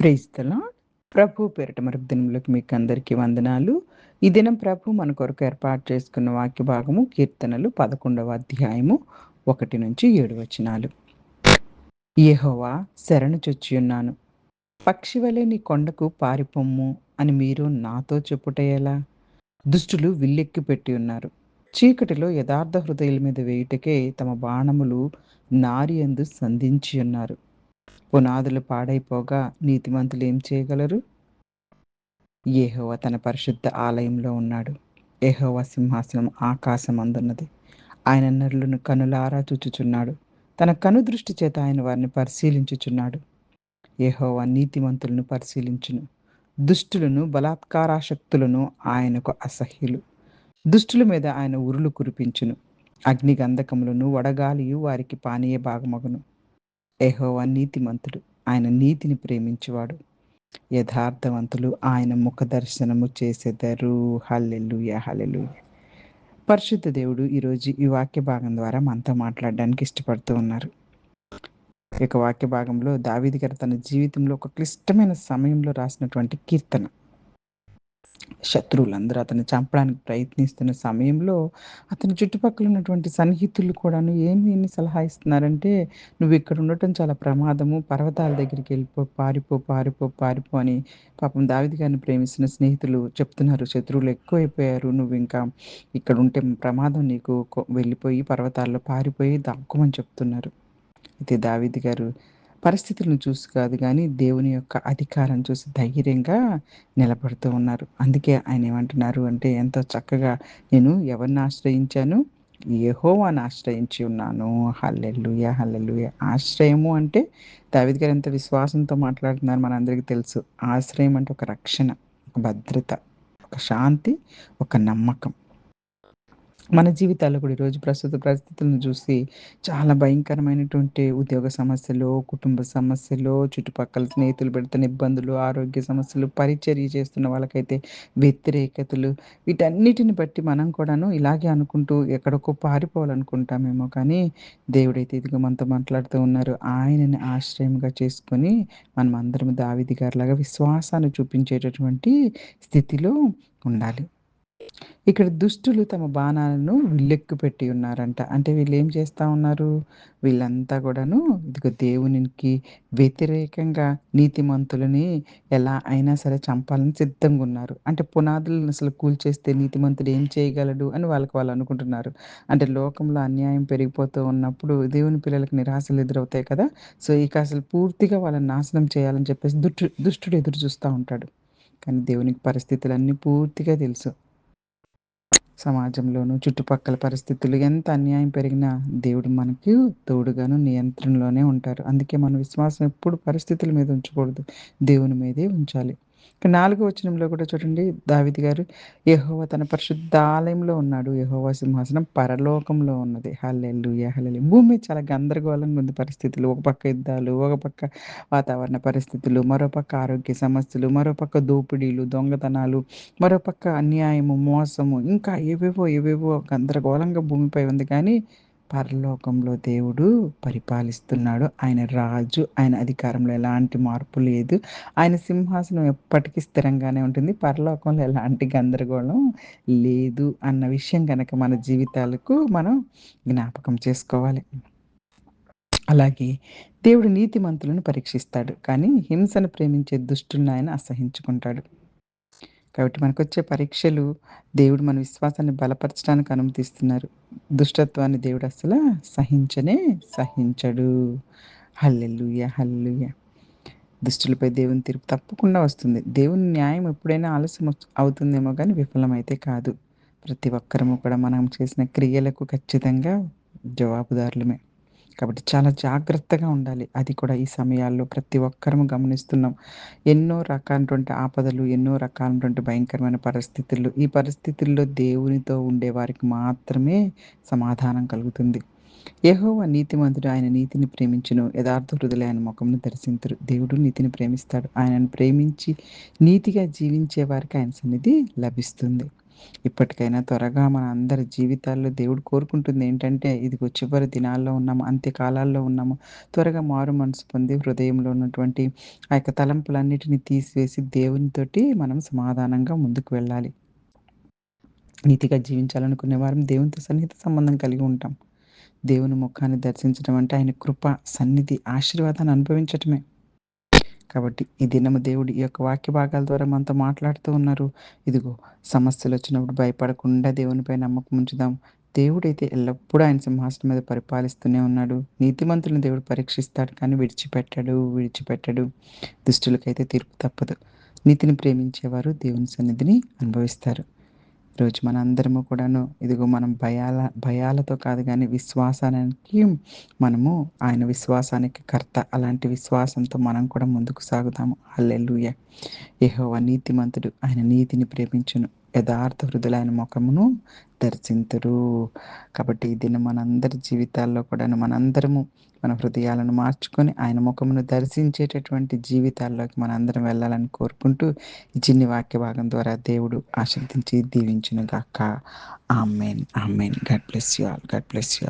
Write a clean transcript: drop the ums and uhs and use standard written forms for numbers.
Praise the lord. ప్రభు పేరిట మరొక దినములకు మీకందరికీ వందనాలు. ఈ దినం ప్రభు మన కొరకు ఏర్పాటు చేసుకున్న వాక్య భాగము కీర్తనలు 11వ అధ్యాయము 1-7 వచనాలు. యెహోవా శరణు చొచ్చియున్నాను. పక్షివలె నీ కొండకు పారిపొమ్ము అని మీరు నాతో చెప్పుట ఎలా? దుష్టులు విల్లెక్కి పెట్టి ఉన్నారు. చీకటిలో యథార్థ హృదయుల మీద వేయుటకే తమ బాణములు నారియందు సంధించి ఉన్నారు. పునాదులు పాడైపోగా నీతిమంతులు ఏం చేయగలరు? యెహోవా తన పరిశుద్ధ ఆలయంలో ఉన్నాడు. యెహోవా సింహాసనం ఆకాశమందున్నది. ఆయన నరులను కనులారా చూచుచున్నాడు. తన కనుదృష్టి చేత ఆయన వారిని పరిశీలించుచున్నాడు. యెహోవా నీతిమంతులను పరిశీలించును. దుష్టులను బలాత్కారాసక్తులను ఆయనకు అసహ్యులు. దుష్టుల మీద ఆయన ఉరులు కురిపించును. అగ్ని గంధకములను వడగాలియు వారికి పానీయ భాగమగును. యెహోవా నీతిమంతుడు. ఆయన నీతిని ప్రేమించువాడు. యథార్థవంతులు ఆయన ముఖ దర్శనము చేసెదరు. హల్లెలూయా! హల్లెలూయా! పరిశుద్ధ దేవుడు ఈరోజు ఈ వాక్య భాగం ద్వారా మనతో మాట్లాడడానికి ఇష్టపడుతూ ఉన్నారు. ఈ యొక్క వాక్య భాగంలో దావీదు గారు తన జీవితంలో ఒక క్లిష్టమైన సమయంలో రాసినటువంటి కీర్తన. శత్రువులందరూ అతన్ని చంపడానికి ప్రయత్నిస్తున్న సమయంలో అతని చుట్టుపక్కల ఉన్నటువంటి సన్నిహితులు కూడాను ఏమి సలహా ఇస్తున్నారంటే, "నువ్వు ఇక్కడ ఉండటం చాలా ప్రమాదము. పర్వతాల దగ్గరికి వెళ్ళిపో, పారిపో, పారిపో, పారిపో" అని పాపం దావీదు గారిని ప్రేమిస్తున్న స్నేహితులు చెప్తున్నారు. "శత్రువులు ఎక్కువైపోయారు. నువ్వింకా ఇక్కడ ఉంటే ప్రమాదం నీకు. వెళ్ళిపోయి పర్వతాల్లో పారిపోయి దాక్కోమని" చెప్తున్నారు. అయితే దావీదు గారు పరిస్థితులను చూసి కాదు గానీ, దేవుని యొక్క అధికారం చూసి ధైర్యంగా నిలబడుతూ ఉన్నారు. అందుకే ఆయన ఏమంటున్నారు అంటే, ఎంతో చక్కగా నేను ఎవరిని ఆశ్రయించాను? యెహోవాను ఆశ్రయించి ఉన్నాను. హల్లెలూయా! హల్లెలూయా! ఆశ్రయము అంటే దావీదు గారు ఎంత విశ్వాసంతో మాట్లాడుతున్నారు మనందరికీ తెలుసు. ఆశ్రయం అంటే ఒక రక్షణ, ఒక భద్రత, ఒక శాంతి, ఒక నమ్మకం. మన జీవితాల్లో కూడా ఈరోజు ప్రస్తుత పరిస్థితులను చూసి చాలా భయంకరమైనటువంటి ఉద్యోగ సమస్యలు, కుటుంబ సమస్యలు, చుట్టుపక్కల స్నేహితులు పెడుతున్న ఇబ్బందులు, ఆరోగ్య సమస్యలు, పరిచర్య చేస్తున్న వాళ్ళకైతే వ్యతిరేకతలు, వీటన్నిటిని బట్టి మనం కూడాను ఇలాగే అనుకుంటూ ఎక్కడికో పారిపోవాలనుకుంటామేమో కానీ, దేవుడైతే ఇదిగో మనతో మాట్లాడుతూ ఉన్నారు. ఆయనని ఆశ్రయంగా చేసుకొని మనమందరం దావీదు గారిలాగా విశ్వాసాన్ని చూపించేటటువంటి స్థితిలో ఉండాలి. ఇక్కడ దుష్టులు తమ బాణాలను విల్లెక్కుపెట్టి ఉన్నారంట. అంటే వీళ్ళేం చేస్తా ఉన్నారు? వీళ్ళంతా గూడాను ఇదిగో దేవునికి వ్యతిరేకంగా నీతిమంతులని ఎలా అయినా సరే చంపాలని సిద్ధంగున్నారు. అంటే పునాదులను అసలు కూల్చేస్తే నీతిమంతుడు ఏం చేయగలడు అని వాళ్ళకి వాళ్ళు అనుకుంటున్నారు. అంటే లోకంలో అన్యాయం పెరిగిపోతూ ఉన్నప్పుడు దేవుని పిల్లలకి నిరాశలు ఎదురవుతాయి కదా! సో, ఇక అసలు పూర్తిగా వాళ్ళని నాశనం చేయాలని చెప్పేసి దుష్టుడు ఎదురు చూస్తా ఉంటాడు. కానీ దేవునికి పరిస్థితులన్నీ పూర్తిగా తెలుసు. సమాజంలోను, చుట్టుపక్కల పరిస్థితులు ఎంత అన్యాయం పెరిగినా దేవుడు మనకి తోడుగాను, నియంత్రణలోనే ఉంటారు. అందుకే మన విశ్వాసం ఎప్పుడు పరిస్థితుల మీద ఉంచకూడదు. దేవుని మీదే ఉంచాలి. ఇక 4 వచనంలో కూడా చూడండి దావీదు గారు యెహోవా తన పరిశుద్ధ ఆలయంలో ఉన్నాడు. యెహోవా సింహాసనం పరలోకంలో ఉన్నది. హల్లెలూయా! హల్లెలూయా! భూమి మీద చాలా గందరగోళంగా ఉంది పరిస్థితులు. ఒక పక్క యుద్ధాలు, ఒక పక్క వాతావరణ పరిస్థితులు, మరోపక్క ఆరోగ్య సమస్యలు, మరోపక్క దోపిడీలు, దొంగతనాలు, మరోపక్క అన్యాయము, మోసము ఇంకా ఏవేవో గందరగోళంగా భూమిపై ఉంది కానీ, పరలోకంలో దేవుడు పరిపాలిస్తున్నాడు. ఆయన రాజు. ఆయన అధికారంలో ఎలాంటి మార్పు లేదు. ఆయన సింహాసనం ఎప్పటికీ స్థిరంగానే ఉంటుంది. పరలోకంలో ఎలాంటి గందరగోళం లేదు అన్న విషయం గనక మన జీవితాలకు మనం జ్ఞాపకం చేసుకోవాలి. అలాగే దేవుడు నీతిమంతులను పరీక్షిస్తాడు. కానీ హింసను ప్రేమించే దుష్టులను ఆయన అసహించుకుంటాడు. కాబట్టి మనకొచ్చే పరీక్షలు దేవుడు మన విశ్వాసాన్ని బలపరచడానికి అనుమతిస్తున్నారు. దుష్టత్వాన్ని దేవుడు అస్సల సహించనే సహించడు. హల్లెలూయా! హల్లెలూయా! దుష్టులపై దేవుని తీర్పు తప్పకుండా వస్తుంది. దేవుని న్యాయం ఎప్పుడైనా ఆలస్యం అవుతుందేమో గానీ విఫలమైతే కాదు. ప్రతి ఒక్కరము కూడా మనం చేసిన క్రియలకు ఖచ్చితంగా జవాబుదారులమే. కాబట్టి చాలా జాగ్రత్తగా ఉండాలి. అది కూడా ఈ సమయాల్లో ప్రతి ఒక్కరము గమనిస్తున్నాం. ఎన్నో రకాలైనటువంటి ఆపదలు, ఎన్నో రకాలైనటువంటి భయంకరమైన పరిస్థితులు. ఈ పరిస్థితుల్లో దేవునితో ఉండే వారికి మాత్రమే సమాధానం కలుగుతుంది. యెహోవా నీతిమంతుడు. ఆయన నీతిని ప్రేమించును. యథార్థ హృదయులు ఆయన ముఖమును దర్శింతురు. దేవుడు నీతిని ప్రేమిస్తాడు. ఆయనను ప్రేమించి నీతిగా జీవించే వారికి ఆయన సన్నిధి లభిస్తుంది. ఇప్పటికైనా త్వరగా మన అందరి జీవితాల్లో దేవుడు కోరుకుంటుంది ఏంటంటే, ఇదిగో చివరి దినాల్లో ఉన్నాము, అంత్యకాలాల్లో ఉన్నాము. త్వరగా మారు మనసు పొంది హృదయంలో ఉన్నటువంటి ఆ యొక్క తలంపులన్నిటిని తీసివేసి దేవునితోటి మనం సమాధానంగా ముందుకు వెళ్ళాలి. నీతిగా జీవించాలనుకునే వారం దేవునితో సన్నిహిత సంబంధం కలిగి ఉంటాం. దేవుని ముఖాన్ని దర్శించడం అంటే ఆయన కృప, సన్నిధి, ఆశీర్వాదాన్ని అనుభవించటమే. కాబట్టి ఈ దినము దేవుడు ఈ యొక్క వాక్య భాగాల ద్వారా మనతో మాట్లాడుతూ ఉన్నారు. ఇదిగో సమస్యలొచ్చినప్పుడు భయపడకుండా దేవునిపై నమ్మకం ఉంచుదాం. దేవుడైతే ఎల్లప్పుడూ ఆయన సింహాసనం మీద పరిపాలిస్తూనే ఉన్నాడు. నీతిమంతులను దేవుడు పరీక్షిస్తాడు కానీ విడిచిపెట్టడు. దుష్టులకైతే తీర్పు తప్పదు. నీతిని ప్రేమించేవారు దేవుని సన్నిధిని అనుభవిస్తారు. ఈరోజు మనందరము కూడాను ఇదిగో మనం భయాలతో కాదు గానీ విశ్వాసానికి మనము ఆయన విశ్వాసానికి కర్త. అలాంటి విశ్వాసంతో మనం కూడా ముందుకు సాగుదాము. హల్లెలూయా! యెహోవా నీతిమంతుడు. ఆయన నీతిని ప్రేమించును. యథార్థ హృదయులు ఆయన ముఖమును దర్శింతురు. కాబట్టి ఈ దినం మనందరి జీవితాల్లో కూడాను మనందరము మన హృదయాలను మార్చుకొని ఆయన ముఖమును దర్శించేటటువంటి జీవితాల్లోకి మనందరం వెళ్ళాలని కోరుకుంటూ ఈ చిన్ని వాక్య భాగం ద్వారా దేవుడు ఆశీర్వదించి దీవించును గాక. ఆమేన్. ఆమేన్. God bless you all. God bless you all.